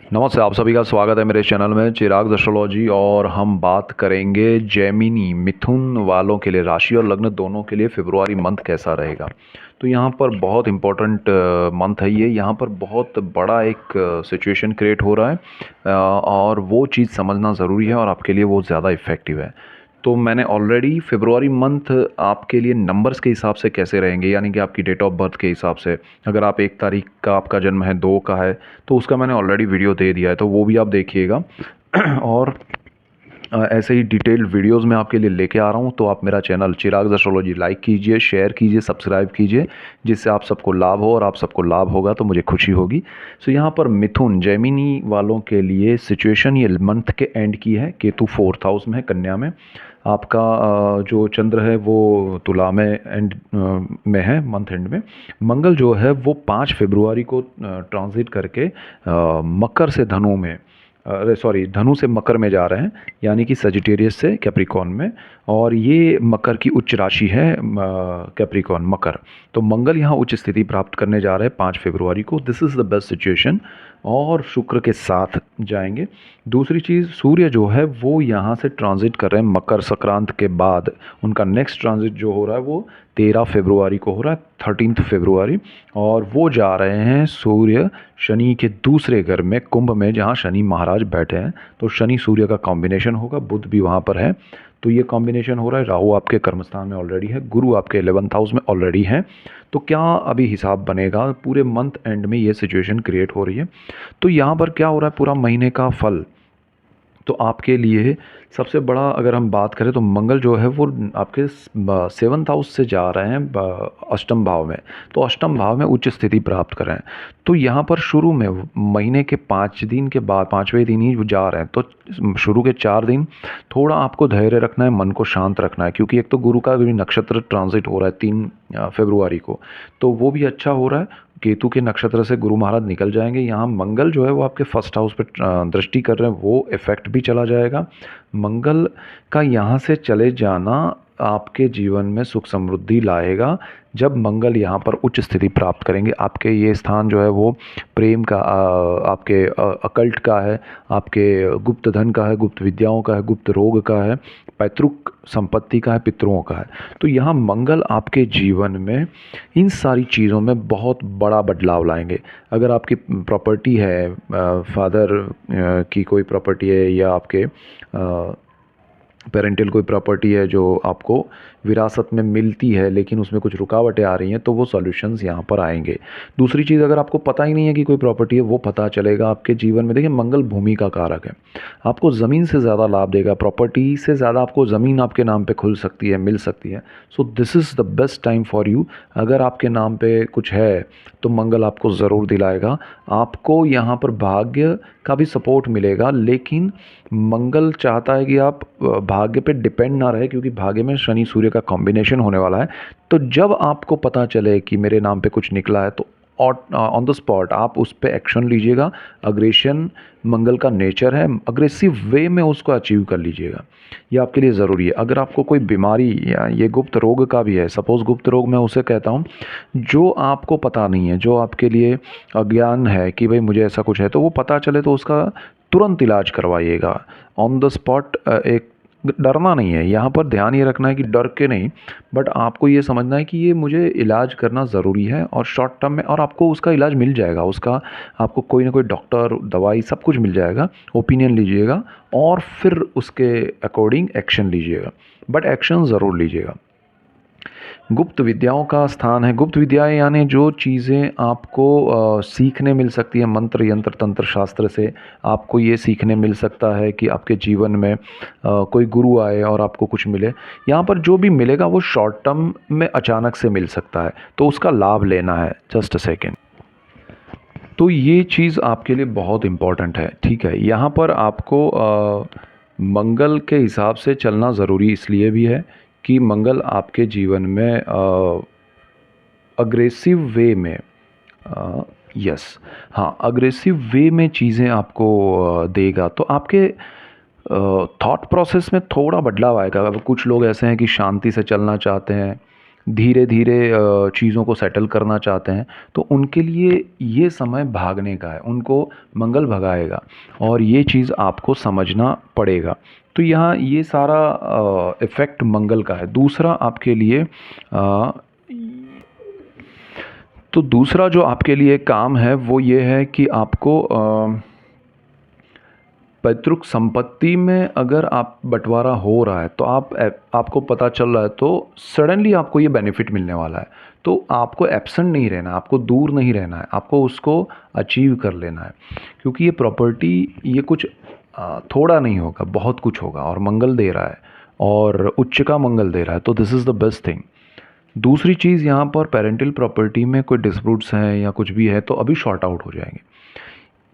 नमस्ते, आप सभी का स्वागत है मेरे चैनल में चिराग एस्ट्रोलॉजी। और हम बात करेंगे जेमिनी मिथुन वालों के लिए, राशि और लग्न दोनों के लिए फरवरी मंथ कैसा रहेगा। तो यहाँ पर बहुत इम्पोर्टेंट मंथ है ये। यहाँ पर बहुत बड़ा एक सिचुएशन क्रिएट हो रहा है और वो चीज़ समझना ज़रूरी है और आपके लिए वो ज़्यादा इफ़ेक्टिव है। तो मैंने ऑलरेडी फरवरी मंथ आपके लिए नंबर्स के हिसाब से कैसे रहेंगे, यानी कि आपकी डेट ऑफ बर्थ के हिसाब से, अगर आप 1 तारीख का आपका जन्म है, 2 का है, तो उसका मैंने ऑलरेडी वीडियो दे दिया है, तो वो भी आप देखिएगा। और ऐसे ही डिटेल्ड वीडियोस मैं आपके लिए लेके आ रहा हूँ। तो आप मेरा चैनल चिराग एस्ट्रोलॉजी लाइक कीजिए, शेयर कीजिए, सब्सक्राइब कीजिए, जिससे आप सबको लाभ हो, और आप सबको लाभ होगा तो मुझे खुशी होगी। सो यहाँ पर मिथुन जेमिनी वालों के लिए सिचुएशन ये मंथ के एंड की है। केतु 4th हाउस में है, कन्या में। आपका जो चंद्र है वो तुला में एंड में है, मंथ एंड में। मंगल जो है वो 5 फरवरी को ट्रांजिट करके मकर से धनु में, अरे सॉरी, धनु से मकर में जा रहे हैं, यानी कि सजिटेरियस से कैप्रिकॉन में। और ये मकर की उच्च राशि है, कैप्रिकॉन मकर। तो मंगल यहाँ उच्च स्थिति प्राप्त करने जा रहे हैं 5 फरवरी को। This is the best situation. और शुक्र के साथ जाएंगे। दूसरी चीज़, सूर्य जो है वो यहाँ से ट्रांजिट कर रहे हैं मकर संक्रांत के बाद। उनका नेक्स्ट ट्रांजिट जो हो रहा है वो 13 फरवरी को हो रहा है, 13 फरवरी। और वो जा रहे हैं सूर्य शनि के दूसरे घर में, कुंभ में, जहाँ शनि महाराज बैठे हैं। तो शनि सूर्य का कॉम्बिनेशन होगा, बुध भी वहाँ पर है। तो ये कॉम्बिनेशन हो रहा है। राहु आपके कर्मस्थान में ऑलरेडी है, गुरु आपके 11th हाउस में ऑलरेडी है। तो क्या अभी हिसाब बनेगा, पूरे मंथ एंड में ये सिचुएशन क्रिएट हो रही है। तो यहाँ पर क्या हो रहा है, पूरा महीने का फल तो आपके लिए सबसे बड़ा, अगर हम बात करें तो मंगल जो है वो आपके 7th हाउस से जा रहे हैं अष्टम भाव में। तो अष्टम भाव में उच्च स्थिति प्राप्त कर रहे हैं। तो यहाँ पर शुरू में महीने के 5 दिन के बाद 5वें दिन ही वो जा रहे हैं। तो शुरू के 4 दिन थोड़ा आपको धैर्य रखना है, मन को शांत रखना है, क्योंकि एक तो गुरु का भी नक्षत्र ट्रांजिट हो रहा है 3 फरवरी को, तो वो भी अच्छा हो रहा है। केतु के नक्षत्र से गुरु महाराज निकल जाएंगे। यहाँ मंगल जो है वो आपके फर्स्ट हाउस पे दृष्टि कर रहे हैं, वो इफेक्ट भी चला जाएगा। मंगल का यहाँ से चले जाना आपके जीवन में सुख समृद्धि लाएगा। जब मंगल यहाँ पर उच्च स्थिति प्राप्त करेंगे, आपके ये स्थान जो है वो प्रेम का, आपके अकल्ट का है, आपके गुप्त धन का है, गुप्त विद्याओं का है, गुप्त रोग का है, पैतृक संपत्ति का है, पितरों का है। तो यहाँ मंगल आपके जीवन में इन सारी चीज़ों में बहुत बड़ा बदलाव लाएंगे। अगर आपकी प्रॉपर्टी है, फादर की कोई प्रॉपर्टी है, या आपके पेरेंटल कोई प्रॉपर्टी है जो आपको विरासत में मिलती है, लेकिन उसमें कुछ रुकावटें आ रही हैं, तो वो सॉल्यूशंस यहाँ पर आएंगे। दूसरी चीज़, अगर आपको पता ही नहीं है कि कोई प्रॉपर्टी है, वो पता चलेगा आपके जीवन में। देखिए, मंगल भूमि का कारक है, आपको ज़मीन से ज़्यादा लाभ देगा, प्रॉपर्टी से ज़्यादा आपको ज़मीन आपके नाम पे खुल सकती है, मिल सकती है। So this is the best time for you. अगर आपके नाम पे कुछ है तो मंगल आपको ज़रूर दिलाएगा। आपको यहाँ पर भाग्य का भी सपोर्ट मिलेगा, लेकिन मंगल चाहता है कि आप भाग्य पे डिपेंड ना रहे, क्योंकि भाग्य में शनि सूर्य का कॉम्बिनेशन होने वाला है। तो जब आपको पता चले कि मेरे नाम पे कुछ निकला है, तो ऑन द स्पॉट आप उस पर एक्शन लीजिएगा। अग्रेशन मंगल का नेचर है, अग्रेसिव वे में उसको अचीव कर लीजिएगा। ये आपके लिए ज़रूरी है। अगर आपको कोई बीमारी या ये गुप्त रोग का भी है, सपोज़ गुप्त रोग मैं उसे कहता हूँ जो आपको पता नहीं है, जो आपके लिए अज्ञान है कि भाई मुझे ऐसा कुछ है, तो वो पता चले तो उसका तुरंत इलाज करवाइएगा ऑन द स्पॉट। एक डरना नहीं है, यहाँ पर ध्यान ये रखना है कि डर के नहीं, बट आपको ये समझना है कि ये मुझे इलाज करना ज़रूरी है और शॉर्ट टर्म में, और आपको उसका इलाज मिल जाएगा। उसका आपको कोई ना कोई डॉक्टर, दवाई, सब कुछ मिल जाएगा। ओपिनियन लीजिएगा और फिर उसके अकॉर्डिंग एक्शन लीजिएगा, बट एक्शन ज़रूर लीजिएगा। गुप्त विद्याओं का स्थान है। गुप्त विद्याएं यानी जो चीज़ें आपको सीखने मिल सकती है, मंत्र यंत्र तंत्र शास्त्र से आपको ये सीखने मिल सकता है कि आपके जीवन में कोई गुरु आए और आपको कुछ मिले। यहाँ पर जो भी मिलेगा वो शॉर्ट टर्म में अचानक से मिल सकता है, तो उसका लाभ लेना है। Just a second. तो ये चीज़ आपके लिए बहुत इम्पॉर्टेंट है, ठीक है। यहाँ पर आपको मंगल के हिसाब से चलना ज़रूरी इसलिए भी है कि मंगल आपके जीवन में अग्रेसिव वे में, यस, हाँ, अग्रेसिव वे में चीज़ें आपको देगा। तो आपके थॉट प्रोसेस में थोड़ा बदलाव आएगा। अब कुछ लोग ऐसे हैं कि शांति से चलना चाहते हैं, धीरे धीरे चीज़ों को सेटल करना चाहते हैं, तो उनके लिए ये समय भागने का है, उनको मंगल भगाएगा और ये चीज़ आपको समझना पड़ेगा। तो यहाँ ये सारा इफ़ेक्ट मंगल का है। दूसरा आपके लिए तो दूसरा जो आपके लिए काम है वो ये है कि आपको पैतृक संपत्ति में अगर आप बंटवारा हो रहा है तो आपको पता चल रहा है तो सडनली आपको ये बेनिफिट मिलने वाला है। तो आपको एब्सेंट नहीं रहना है, आपको दूर नहीं रहना है, आपको उसको अचीव कर लेना है, क्योंकि ये प्रॉपर्टी ये कुछ थोड़ा नहीं होगा, बहुत कुछ होगा और मंगल दे रहा है और उच्च का मंगल दे रहा है, तो this is the best thing. दूसरी चीज़ यहाँ पर पेरेंटल प्रॉपर्टी में कोई डिस्प्यूट्स हैं या कुछ भी है तो अभी शॉर्ट आउट हो जाएंगे।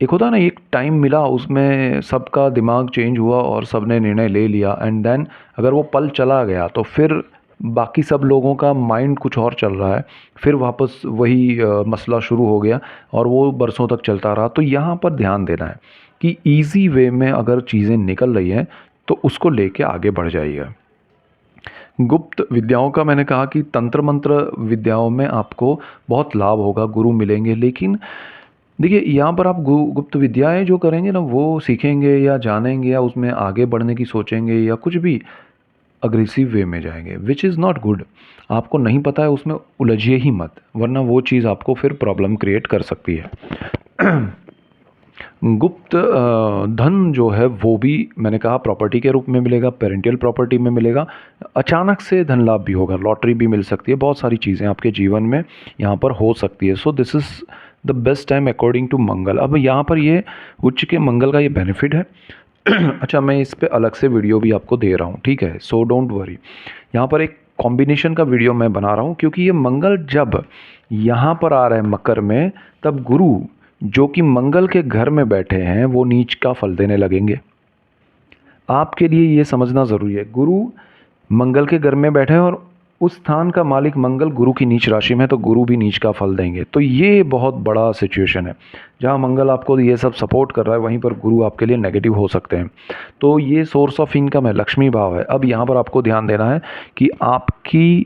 एक होता है ना, एक टाइम मिला उसमें सबका दिमाग चेंज हुआ और सब ने निर्णय ले लिया एंड देन अगर वो पल चला गया तो फिर बाकी सब लोगों का माइंड कुछ और चल रहा है, फिर वापस वही मसला शुरू हो गया और वो बरसों तक चलता रहा। तो यहाँ पर ध्यान देना है कि इजी वे में अगर चीज़ें निकल रही हैं तो उसको लेके आगे बढ़ जाइएगा। गुप्त विद्याओं का मैंने कहा कि तंत्र मंत्र विद्याओं में आपको बहुत लाभ होगा, गुरु मिलेंगे, लेकिन देखिए यहाँ पर आप गुप्त विद्याएं जो करेंगे ना वो सीखेंगे या जानेंगे या उसमें आगे बढ़ने की सोचेंगे या कुछ भी अग्रेसिव वे में जाएंगे, विच इज़ नॉट गुड। आपको नहीं पता है उसमें उलझिए ही मत, वरना वो चीज़ आपको फिर प्रॉब्लम क्रिएट कर सकती है। गुप्त धन जो है वो भी मैंने कहा प्रॉपर्टी के रूप में मिलेगा, पेरेंटियल प्रॉपर्टी में मिलेगा, अचानक से धन लाभ भी होगा, लॉटरी भी मिल सकती है, बहुत सारी चीज़ें आपके जीवन में यहाँ पर हो सकती है। So this is the best time according to Mangal. अब यहाँ पर ये उच्च के मंगल का ये बेनिफिट है। अच्छा, मैं इस पे अलग से वीडियो भी आपको दे रहा हूँ, ठीक है, सो डोंट वरी। यहाँ पर एक कॉम्बिनेशन का वीडियो मैं बना रहा हूँ, क्योंकि ये मंगल जब यहाँ पर आ रहा है मकर में, तब गुरु जो कि मंगल के घर में बैठे हैं वो नीच का फल देने लगेंगे। आपके लिए ये समझना ज़रूरी है, गुरु मंगल के घर में बैठे हैं और उस स्थान का मालिक मंगल गुरु की नीच राशि में है, तो गुरु भी नीच का फल देंगे। तो ये बहुत बड़ा सिचुएशन है, जहाँ मंगल आपको ये सब सपोर्ट कर रहा है वहीं पर गुरु आपके लिए नेगेटिव हो सकते हैं। तो ये सोर्स ऑफ इनकम है, लक्ष्मी भाव है। अब यहाँ पर आपको ध्यान देना है कि आपकी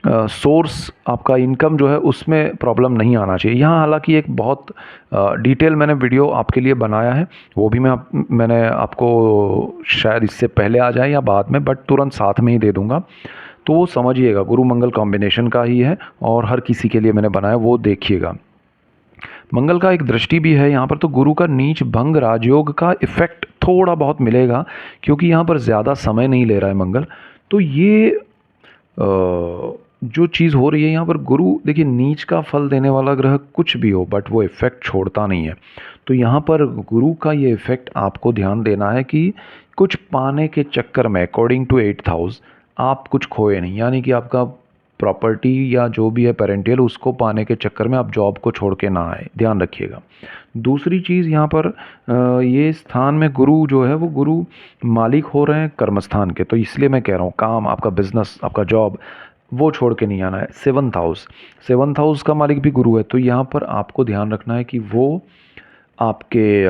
सोर्स आपका इनकम जो है उसमें प्रॉब्लम नहीं आना चाहिए। यहाँ हालांकि एक बहुत डिटेल मैंने वीडियो आपके लिए बनाया है, वो भी मैंने आपको शायद इससे पहले आ जाए या बाद में, बट तुरंत साथ में ही दे दूँगा, तो वो समझिएगा। गुरु मंगल कॉम्बिनेशन का ही है और हर किसी के लिए मैंने बनाया, वो देखिएगा। मंगल का एक दृष्टि भी है यहाँ पर, तो गुरु का नीच भंग राजयोग का इफ़ेक्ट थोड़ा बहुत मिलेगा, क्योंकि यहाँ पर ज़्यादा समय नहीं ले रहा है मंगल। तो ये जो चीज़ हो रही है यहाँ पर, गुरु देखिए नीच का फल देने वाला ग्रह कुछ भी हो बट वो इफ़ेक्ट छोड़ता नहीं है। तो यहाँ पर गुरु का ये इफ़ेक्ट आपको ध्यान देना है कि कुछ पाने के चक्कर में अकॉर्डिंग टू 8th हाउस आप कुछ खोए नहीं, यानी कि आपका प्रॉपर्टी या जो भी है पेरेंटियल, उसको पाने के चक्कर में आप जॉब को छोड़ के ना आए, ध्यान रखिएगा। दूसरी चीज़ यहाँ पर ये स्थान में गुरु जो है वो गुरु मालिक हो रहे हैं कर्मस्थान के, तो इसलिए मैं कह रहा हूँ काम, आपका बिजनेस, आपका जॉब, वो छोड़ के नहीं आना है। 7th हाउस का मालिक भी गुरु है, तो यहाँ पर आपको ध्यान रखना है कि वो आपके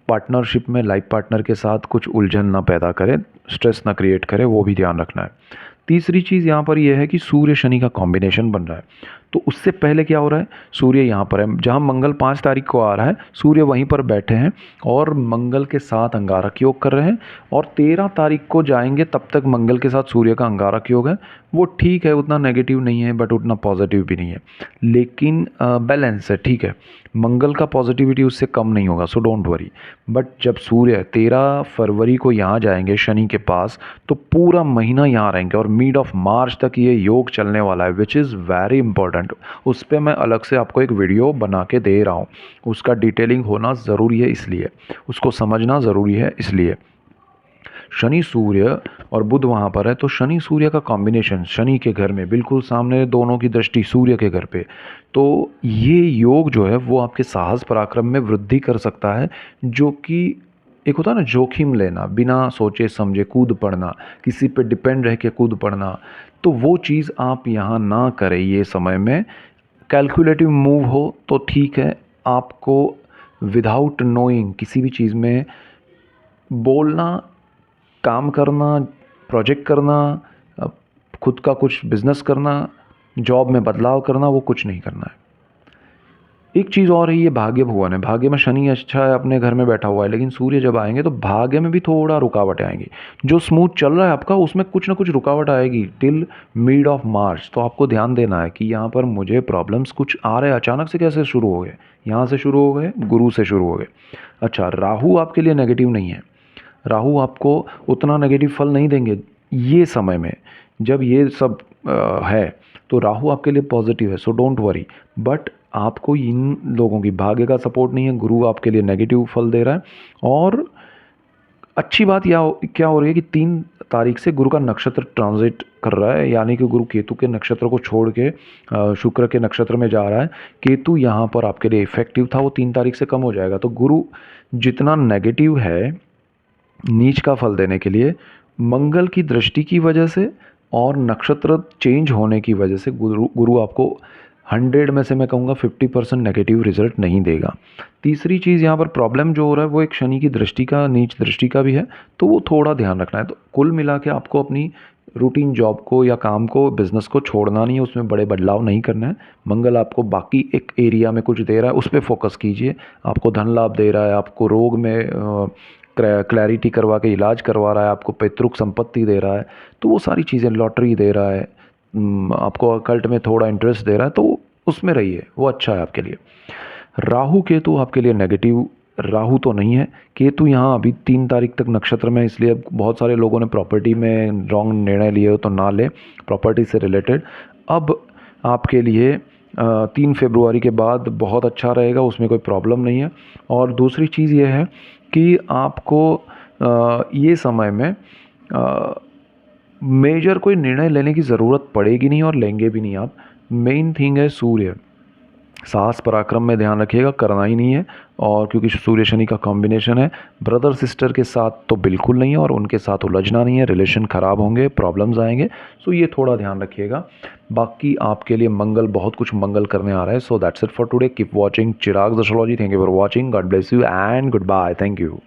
पार्टनरशिप में लाइफ पार्टनर के साथ कुछ उलझन ना पैदा करे, स्ट्रेस ना क्रिएट करे, वो भी ध्यान रखना है। तीसरी चीज़ यहाँ पर यह है कि सूर्य शनि का कॉम्बिनेशन बन रहा है, तो उससे पहले क्या हो रहा है, सूर्य यहाँ पर है, जहाँ मंगल 5 तारीख को आ रहा है, सूर्य वहीं पर बैठे हैं और मंगल के साथ अंगारक योग कर रहे हैं, और 13 तारीख को जाएंगे, तब तक मंगल के साथ सूर्य का अंगारक योग है। वो ठीक है, उतना नेगेटिव नहीं है बट उतना पॉजिटिव भी नहीं है, लेकिन बैलेंस है, ठीक है। मंगल का पॉजिटिविटी उससे कम नहीं होगा, सो डोंट वरी। बट जब सूर्य 13 फरवरी को यहाँ जाएंगे शनि के पास, तो पूरा महीना यहाँ रहेंगे और मिड ऑफ मार्च तक ये योग चलने वाला है, विच इज़ वेरी इंपॉर्टेंट। उस पर मैं अलग से आपको एक वीडियो बना के दे रहा हूँ, उसका डिटेलिंग होना ज़रूरी है, इसलिए उसको समझना ज़रूरी है। इसलिए शनि सूर्य और बुध वहाँ पर है, तो शनि सूर्य का कॉम्बिनेशन शनि के घर में बिल्कुल सामने, दोनों की दृष्टि सूर्य के घर पे, तो ये योग जो है वो आपके साहस पराक्रम में वृद्धि कर सकता है, जो कि एक होता है ना जोखिम लेना, बिना सोचे समझे कूद पड़ना, किसी पे डिपेंड रह के कूद पड़ना, तो वो चीज़ आप यहाँ ना करें ये समय में। कैलकुलेटिव मूव हो तो ठीक है, आपको विदाउट नोइंग किसी भी चीज़ में बोलना, काम करना, प्रोजेक्ट करना, खुद का कुछ बिजनेस करना, जॉब में बदलाव करना, वो कुछ नहीं करना है। एक चीज़ और है, ये भाग्य भगवान है। भाग्य में शनि अच्छा है, अपने घर में बैठा हुआ है, लेकिन सूर्य जब आएंगे तो भाग्य में भी थोड़ा रुकावट आएंगी। जो स्मूथ चल रहा है आपका, उसमें कुछ ना कुछ रुकावट आएगी टिल मिड ऑफ मार्च। तो आपको ध्यान देना है कि यहाँ पर मुझे प्रॉब्लम्स कुछ आ रहे हैं। अचानक से कैसे शुरू हो गए? यहाँ से शुरू हो गए, गुरु से शुरू हो गए। अच्छा, राहु आपके लिए नेगेटिव नहीं है। राहु आपको उतना नेगेटिव फल नहीं देंगे ये समय में। जब ये सब है तो राहु आपके लिए पॉजिटिव है, सो डोंट वरी। बट आपको इन लोगों की भाग्य का सपोर्ट नहीं है, गुरु आपके लिए नेगेटिव फल दे रहा है। और अच्छी बात क्या हो रही है कि 3 तारीख से गुरु का नक्षत्र ट्रांजिट कर रहा है, यानी कि गुरु केतु के नक्षत्र को छोड़ के शुक्र के नक्षत्र में जा रहा है। केतु यहाँ पर आपके लिए इफेक्टिव था, वो 3 तारीख से कम हो जाएगा। तो गुरु जितना नेगेटिव है नीच का फल देने के लिए, मंगल की दृष्टि की वजह से और नक्षत्र चेंज होने की वजह से गुरु आपको 100 में से मैं कहूँगा 50% नेगेटिव रिजल्ट नहीं देगा। तीसरी चीज़ यहाँ पर प्रॉब्लम जो हो रहा है वो एक शनि की दृष्टि का, नीच दृष्टि का भी है, तो वो थोड़ा ध्यान रखना है। तो कुल मिला के आपको अपनी रूटीन जॉब को या काम को, बिजनेस को छोड़ना नहीं है, उसमें बड़े बदलाव नहीं करना है। मंगल आपको बाकी एक एरिया में कुछ दे रहा है, उस पर फोकस कीजिए। आपको धन लाभ दे रहा है, आपको रोग में क्लैरिटी करवा के इलाज करवा रहा है, आपको पैतृक संपत्ति दे रहा है, तो वो सारी चीज़ें, लॉटरी दे रहा है, आपको अकल्ट में थोड़ा इंटरेस्ट दे रहा है, तो उसमें रहिए, वो अच्छा है आपके लिए। राहु केतु आपके लिए नेगेटिव, राहु तो नहीं है। केतु यहाँ अभी 3 तारीख तक नक्षत्र में, इसलिए अब बहुत सारे लोगों ने प्रॉपर्टी में रॉन्ग निर्णय लिए हो तो ना ले, प्रॉपर्टी से रिलेटेड। अब आपके लिए 3 फरवरी के बाद बहुत अच्छा रहेगा, उसमें कोई प्रॉब्लम नहीं है। और दूसरी चीज़ ये है कि आपको ये समय में मेजर कोई निर्णय लेने की ज़रूरत पड़ेगी नहीं और लेंगे भी नहीं आप। मेन थिंग है सूर्य, साहस पराक्रम में ध्यान रखिएगा, करना ही नहीं है। और क्योंकि सूर्य शनि का कॉम्बिनेशन है, ब्रदर सिस्टर के साथ तो बिल्कुल नहीं है, और उनके साथ उलझना नहीं है, रिलेशन ख़राब होंगे, प्रॉब्लम्स आएंगे, सो ये थोड़ा ध्यान रखिएगा। बाकी आपके लिए मंगल, बहुत कुछ मंगल करने आ रहा है। So that's it for today. Keep watching Chirag astrology. Thank you for watching. God bless you and good bye. Thank you.